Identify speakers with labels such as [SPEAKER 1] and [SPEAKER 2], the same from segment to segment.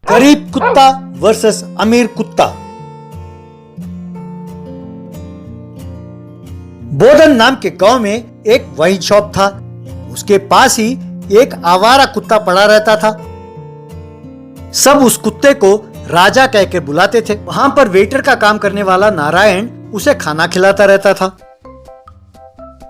[SPEAKER 1] गरीब कुत्ता वर्सेस अमीर कुत्ता। बोधन नाम के गांव में एक वाइन शॉप था। उसके पास ही एक आवारा कुत्ता पड़ा रहता था। सब उस कुत्ते को राजा कहकर बुलाते थे। वहां पर वेटर का काम करने वाला नारायण उसे खाना खिलाता रहता था।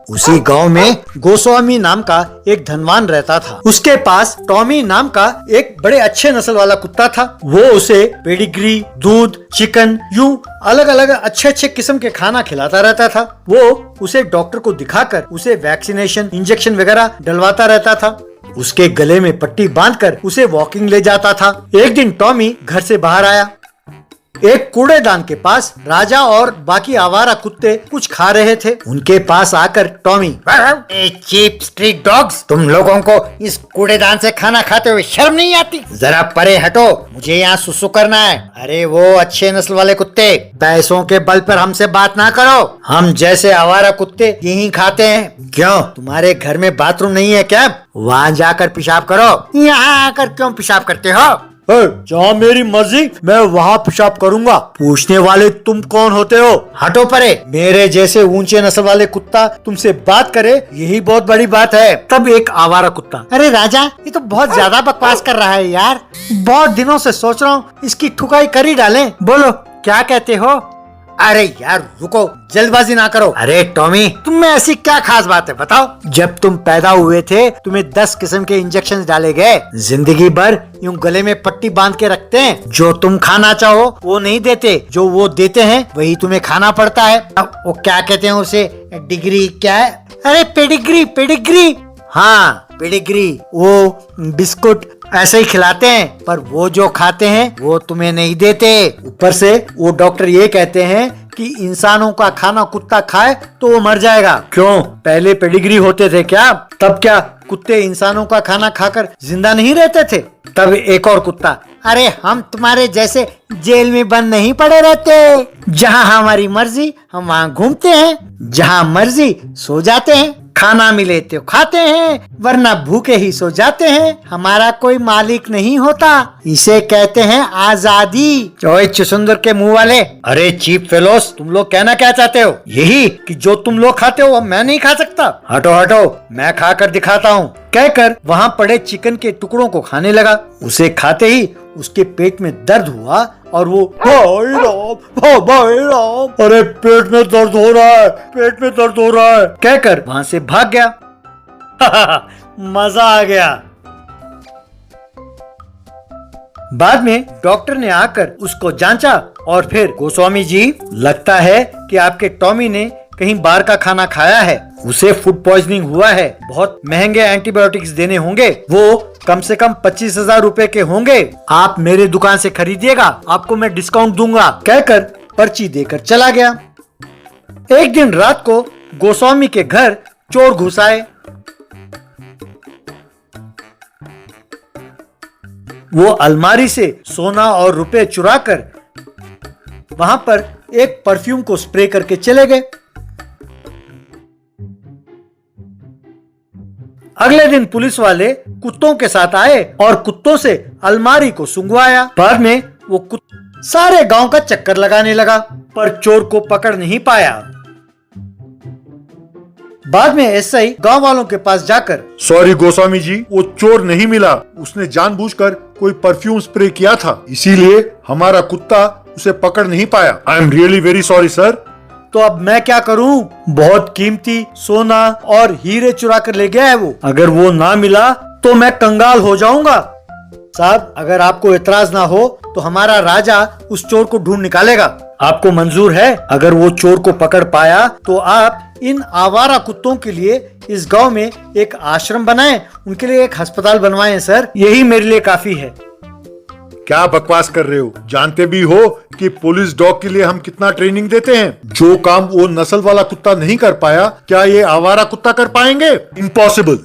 [SPEAKER 1] उसी गांव में गोस्वामी नाम का एक धनवान रहता था। उसके पास टॉमी नाम का एक बड़े अच्छे नस्ल वाला कुत्ता था। वो उसे पेडिग्री, दूध, चिकन यूं अलग अलग अच्छे अच्छे किस्म के खाना खिलाता रहता था। वो उसे डॉक्टर को दिखाकर उसे वैक्सीनेशन, इंजेक्शन वगैरह डलवाता रहता था। उसके गले में पट्टी बांधकर उसे वॉकिंग ले जाता था। एक दिन टॉमी घर से बाहर आया। एक कूड़ेदान के पास राजा और बाकी आवारा कुत्ते कुछ खा रहे थे। उनके पास आकर टॉमी, चीप स्ट्रीट डॉग्स, तुम लोगों को इस कूड़ेदान से खाना खाते हुए शर्म नहीं आती? जरा परे हटो, मुझे यहाँ सुसु करना है। अरे वो अच्छे नस्ल वाले कुत्ते, पैसों के बल पर हमसे बात ना करो। हम जैसे आवारा कुत्ते यही खाते हैं। क्यों, तुम्हारे घर में बाथरूम नहीं है क्या? वहाँ जाकर पेशाब करो। यहाँ आकर क्यों पेशाब करते हो? जहाँ मेरी मर्जी मैं वहाँ पेशाब करूँगा। पूछने वाले तुम कौन होते हो? हटो परे। मेरे जैसे ऊंचे नस्ल वाले कुत्ता तुमसे बात करे, यही बहुत बड़ी बात है। तब एक आवारा कुत्ता, अरे राजा, ये तो बहुत ज्यादा बकवास कर रहा है यार। बहुत दिनों से सोच रहा हूँ इसकी ठुकाई कर ही डालें। बोलो क्या कहते हो? अरे यार रुको, जल्दबाजी ना करो। अरे टॉमी, तुम में ऐसी क्या खास बात है बताओ? जब तुम पैदा हुए थे तुम्हें 10 किस्म के इंजेक्शन डाले गए। जिंदगी भर यूं गले में पट्टी बांध के रखते हैं। जो तुम खाना चाहो वो नहीं देते, जो वो देते हैं वही तुम्हें खाना पड़ता है। वो क्या कहते हैं उसे, डिग्री क्या है? अरे पेडिग्री, पेडिग्री। हाँ पेडिग्री, वो बिस्कुट ऐसे ही खिलाते हैं, पर वो जो खाते हैं वो तुम्हें नहीं देते। ऊपर से वो डॉक्टर ये कहते हैं कि इंसानों का खाना कुत्ता खाए तो वो मर जाएगा। क्यों, पहले पेडिग्री होते थे क्या? तब क्या कुत्ते इंसानों का खाना खाकर जिंदा नहीं रहते थे? तब एक और कुत्ता, अरे हम तुम्हारे जैसे जेल में बंद नहीं पड़े रहते। जहाँ हमारी मर्जी हम वहाँ घूमते हैं, जहाँ मर्जी सो जाते हैं। खाना मिले तो खाते हैं, वरना भूखे ही सो जाते हैं। हमारा कोई मालिक नहीं होता। इसे कहते हैं आजादी। ओए चुसंदर के मुंह वाले, अरे चीप फेलोस, तुम लोग कहना क्या चाहते हो? यही कि जो तुम लोग खाते हो वो मैं नहीं खा सकता? हटो हटो, मैं खा कर दिखाता हूँ। कहकर वहाँ पड़े चिकन के टुकड़ों को खाने लगा। उसे खाते ही उसके पेट में दर्द हुआ और वो भाई राम, अरे पेट में दर्द हो रहा है, पेट में दर्द हो रहा है कहकर वहाँ से भाग गया। मजा आ गया। बाद में डॉक्टर ने आकर उसको जांचा और फिर, गोस्वामी जी, लगता है कि आपके टॉमी ने कहीं बाहर का खाना खाया है। उसे फूड पॉइजनिंग हुआ है। बहुत महंगे एंटीबायोटिक्स देने होंगे। वो कम से कम 25,000 रुपए के होंगे। आप मेरे दुकान से खरीदिएगा, आपको मैं डिस्काउंट दूंगा कहकर पर्ची देकर चला गया। एक दिन रात को गोस्वामी के घर चोर घुस आए। वो अलमारी से सोना और रुपए चुराकर वहां पर एक परफ्यूम को स्प्रे करके चले गए। अगले दिन पुलिस वाले कुत्तों के साथ आए और कुत्तों से अलमारी को सुंघवाया। बाद में वो सारे गांव का चक्कर लगाने लगा, पर चोर को पकड़ नहीं पाया। बाद में एसआई गांव वालों के पास जाकर,
[SPEAKER 2] सॉरी गोस्वामी जी, वो चोर नहीं मिला। उसने जानबूझकर कोई परफ्यूम स्प्रे किया था, इसीलिए हमारा कुत्ता उसे पकड़ नहीं पाया। I am really very sorry sir.
[SPEAKER 1] तो अब मैं क्या करूं? बहुत कीमती सोना और हीरे चुरा कर ले गया है वो। अगर वो ना मिला तो मैं कंगाल हो जाऊंगा। साहब, अगर आपको इतराज ना हो तो हमारा राजा उस चोर को ढूंढ निकालेगा। आपको मंजूर है? अगर वो चोर को पकड़ पाया तो आप इन आवारा कुत्तों के लिए इस गांव में एक आश्रम बनाएं, उनके लिए एक अस्पताल बनवाएं सर। यही मेरे लिए काफी है।
[SPEAKER 2] क्या बकवास कर रहे हो? जानते भी हो कि पुलिस डॉग के लिए हम कितना ट्रेनिंग देते हैं। जो काम वो नस्ल वाला कुत्ता नहीं कर पाया, क्या ये आवारा कुत्ता कर पाएंगे? इम्पॉसिबल।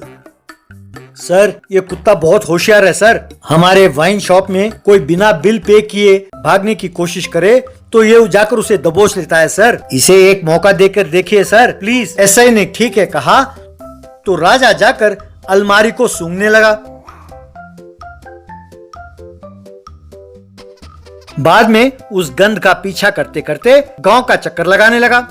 [SPEAKER 1] सर, ये कुत्ता बहुत होशियार है सर। हमारे वाइन शॉप में कोई बिना बिल पे किए भागने की कोशिश करे तो ये जाकर उसे दबोच लेता है सर। इसे एक मौका देकर देखिए सर प्लीज। एसआई ने ठीक है कहा तो राजा जाकर अलमारी को सूंघने लगा। बाद में उस गंध का पीछा करते करते गांव का चक्कर लगाने लगा।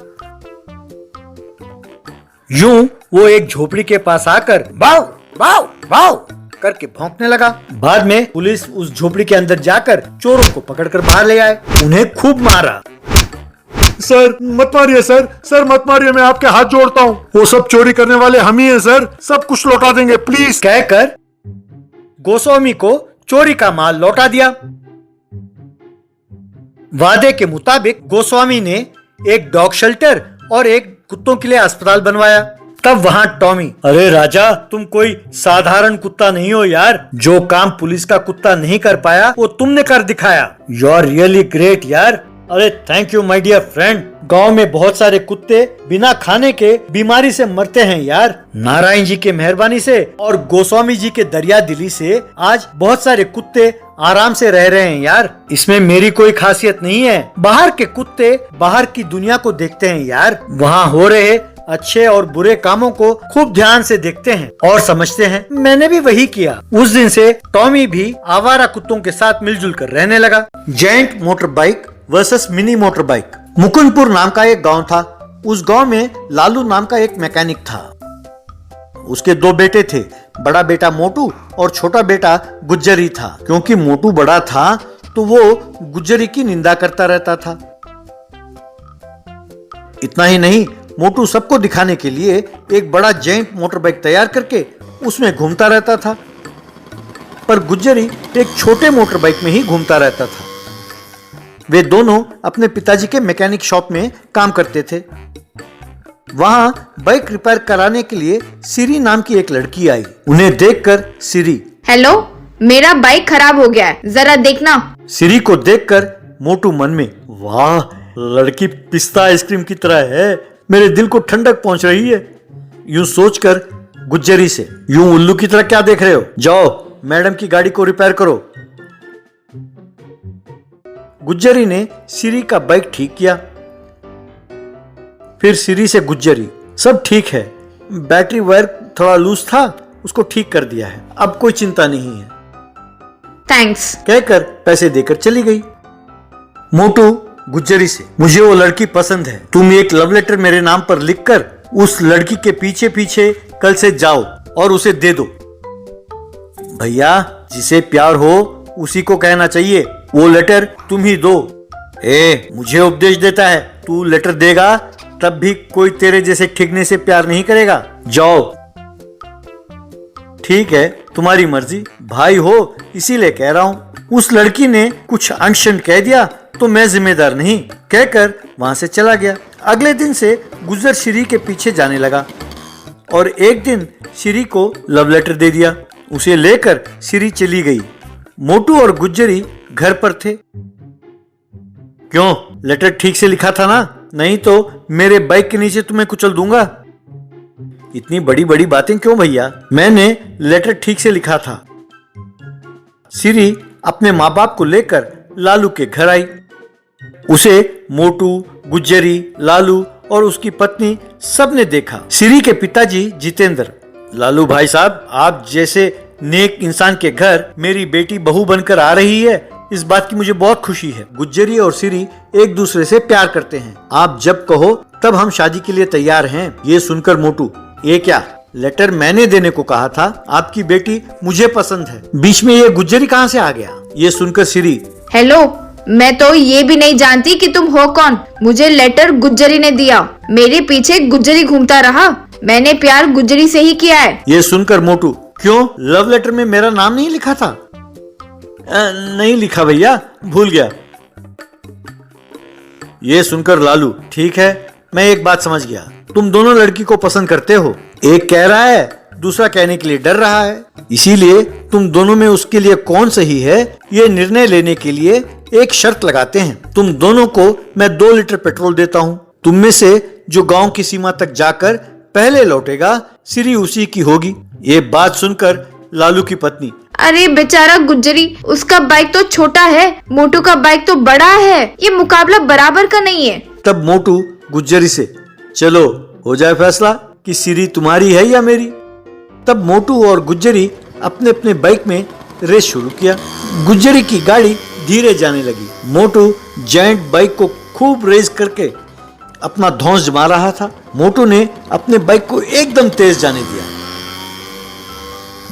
[SPEAKER 1] यूं वो एक झोपड़ी के पास आकर वाव वाव वाव करके भौंकने लगा। बाद में पुलिस उस झोपड़ी के अंदर जाकर चोरों को पकड़कर बाहर ले आए, उन्हें खूब मारा।
[SPEAKER 2] सर मत मारिए सर, सर मत मारिए, मैं आपके हाथ जोड़ता हूँ। वो सब चोरी करने वाले हम ही हैं सर, सब कुछ लौटा देंगे प्लीज।
[SPEAKER 1] कहकर गोस्वामी को चोरी का माल लौटा दिया। वादे के मुताबिक गोस्वामी ने एक डॉग शेल्टर और एक कुत्तों के लिए अस्पताल बनवाया। तब वहां टॉमी, अरे राजा तुम कोई साधारण कुत्ता नहीं हो यार, जो काम पुलिस का कुत्ता नहीं कर पाया वो तुमने कर दिखाया। यू आर रियली ग्रेट यार। अरे thank you my dear friend. गांव में बहुत सारे कुत्ते बिना खाने के बीमारी से मरते हैं यार। नारायण जी के मेहरबानी से और गोस्वामी जी के दरिया दिली से आज बहुत सारे कुत्ते आराम से रह रहे हैं यार। इसमें मेरी कोई खासियत नहीं है। बाहर के कुत्ते बाहर की दुनिया को देखते हैं यार, वहाँ हो रहे अच्छे और बुरे कामों को खूब ध्यान से देखते हैं और समझते हैं। मैंने भी वही किया। उस दिन से टॉमी भी आवारा कुत्तों के साथ मिलजुल कर रहने लगा। Giant motor bike versus mini motor bike. Mukundpur नाम का एक गांव था। उस गांव में लालू नाम का एक मैकेनिक था। उसके दो बेटे थे, बड़ा बेटा मोटू और छोटा बेटा गुज्जरी था। क्योंकि मोटू बड़ा था तो वो गुज्जरी की निंदा करता रहता था। इतना ही नहीं, मोटू सबको दिखाने के लिए एक बड़ा जायंट मोटर बाइक तैयार करके उसमें घूमता रहता था, पर गुज्जरी एक छोटे मोटर बाइक में ही घूमता रहता था। वे दोनों अपने पिताजी के मैकेनिक शॉप में काम करते थे। वहां बाइक रिपेयर कराने के लिए सिरी नाम की एक लड़की आई। उन्हें देखकर सिरी,
[SPEAKER 3] हेलो, मेरा बाइक खराब हो गया है, जरा देखना।
[SPEAKER 1] सिरी को देखकर मोटू मन में, वाह लड़की पिस्ता आइसक्रीम की तरह है, मेरे दिल को ठंडक पहुंच रही है। यूं सोचकर गुज्जरी से, यूं उल्लू की तरह क्या देख रहे हो, जाओ मैडम की गाड़ी को रिपेयर करो। गुज्जरी ने सिरी का बाइक ठीक किया। फिर सिरी से गुज्जरी, सब ठीक है, बैटरी वायर थोड़ा लूज था, उसको ठीक कर दिया है, अब कोई चिंता नहीं है,
[SPEAKER 3] थैंक्स
[SPEAKER 1] कहकर पैसे देकर चली गई। मोटू गुज्जरी से, मुझे वो लड़की पसंद है, तुम एक लव लेटर मेरे नाम पर लिखकर उस लड़की के पीछे पीछे कल से जाओ और उसे दे दो। भैया जिसे प्यार हो उसी को कहना चाहिए, वो लेटर तुम ही दो। मुझे उपदेश देता है, तू लेटर देगा तब भी कोई तेरे जैसे ठिकने से प्यार नहीं करेगा, जाओ। ठीक है तुम्हारी मर्जी, भाई हो इसीलिए कह रहा हूँ। उस लड़की ने कुछ अनशन कह दिया तो मैं जिम्मेदार नहीं, कहकर वहां से चला गया। अगले दिन से गुज्जर श्री के पीछे जाने लगा और एक दिन श्री को लव लेटर दे दिया। उसे लेकर श्री चली गई। मोटू और गुज्जरी घर पर थे। क्यों, लेटर ठीक से लिखा था ना? नहीं तो मेरे बाइक के नीचे तुम्हें कुचल दूंगा। इतनी बड़ी बड़ी बातें क्यों भैया, मैंने लेटर ठीक से लिखा था। सिरी अपने माँ बाप को लेकर लालू के घर आई। उसे मोटू, गुज्जरी, लालू और उसकी पत्नी सबने देखा। सिरी के पिताजी जितेंद्र, लालू भाई साहब, आप जैसे नेक इंसान के घर मेरी बेटी बहू बनकर आ रही है, इस बात की मुझे बहुत खुशी है। गुज्जरी और सिरी एक दूसरे से प्यार करते हैं। आप जब कहो तब हम शादी के लिए तैयार हैं। ये सुनकर मोटू, ये क्या, लेटर मैंने देने को कहा था, आपकी बेटी मुझे पसंद है, बीच में ये गुज्जरी कहाँ से आ गया? ये सुनकर सिरी,
[SPEAKER 3] हेलो, मैं तो ये भी नहीं जानती कि तुम हो कौन। मुझे लेटर गुज्जरी ने दिया, मेरे पीछे गुज्जरी घूमता रहा, मैंने प्यार गुज्जरी से ही किया है।
[SPEAKER 1] ये सुनकर मोटू, क्यों, लव लेटर में मेरा नाम नहीं लिखा था? नहीं लिखा भैया, भूल गया। ये सुनकर लालू, ठीक है, मैं एक बात समझ गया, तुम दोनों लड़की को पसंद करते हो। एक कह रहा है, दूसरा कहने के लिए डर रहा है, इसीलिए तुम दोनों में उसके लिए कौन सही है ये निर्णय लेने के लिए एक शर्त लगाते हैं। तुम दोनों को मैं 2 लीटर पेट्रोल देता हूँ। तुम में से जो गांव की सीमा तक जाकर पहले लौटेगा, सिरी उसी की होगी। ये बात सुनकर लालू की पत्नी,
[SPEAKER 3] अरे बेचारा गुज्जरी, उसका बाइक तो छोटा है, मोटू का बाइक तो बड़ा है, ये मुकाबला बराबर का नहीं है।
[SPEAKER 1] तब मोटू गुज्जरी से, चलो हो जाए फैसला कि सिरी तुम्हारी है या मेरी। तब मोटू और गुज्जरी अपने अपने बाइक में रेस शुरू किया। गुज्जरी की गाड़ी धीरे जाने लगी। मोटू जायंट बाइक को खूब रेस करके अपना धौंस जमा रहा था। मोटू ने अपने बाइक को एकदम तेज जाने दिया।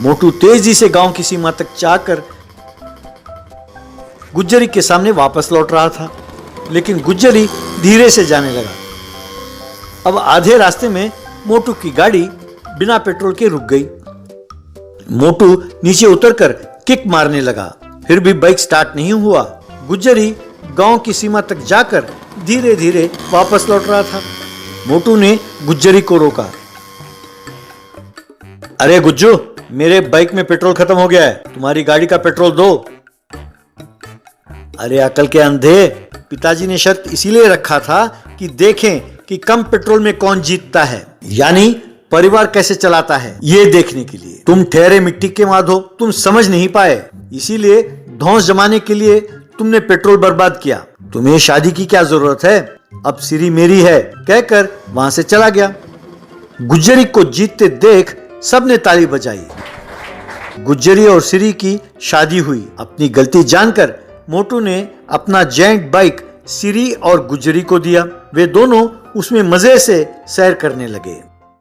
[SPEAKER 1] मोटू तेजी से गांव की सीमा तक जाकर गुज्जरी के सामने वापस लौट रहा था, लेकिन गुज्जरी धीरे से जाने लगा। अब आधे रास्ते में मोटू की गाड़ी बिना पेट्रोल के रुक गई। मोटू नीचे उतरकर किक मारने लगा, फिर भी बाइक स्टार्ट नहीं हुआ। गुज्जरी गांव की सीमा तक जाकर धीरे धीरे वापस लौट रहा था। मोटू ने गुज्जरी को रोका। अरे गुज्जू, मेरे बाइक में पेट्रोल खत्म हो गया है, तुम्हारी गाड़ी का पेट्रोल दो। अरे अकल के अंधे, पिताजी ने शर्त इसीलिए रखा था कि देखें कि कम पेट्रोल में कौन जीतता है, यानी परिवार कैसे चलाता है, ये देखने के लिए। तुम ठहरे मिट्टी के माधो, तुम समझ नहीं पाए, इसीलिए धौंस जमाने के लिए तुमने पेट्रोल बर्बाद किया। तुम्हें शादी की क्या जरूरत है, अब सिरी मेरी है, कहकर वहां से चला गया। गुज्जरी को जीतते देख सबने ताली बजाई। गुज्जरी और सिरी की शादी हुई। अपनी गलती जानकर मोटू ने अपना जायंट बाइक सिरी और गुज्जरी को दिया। वे दोनों उसमें मजे से सैर करने लगे।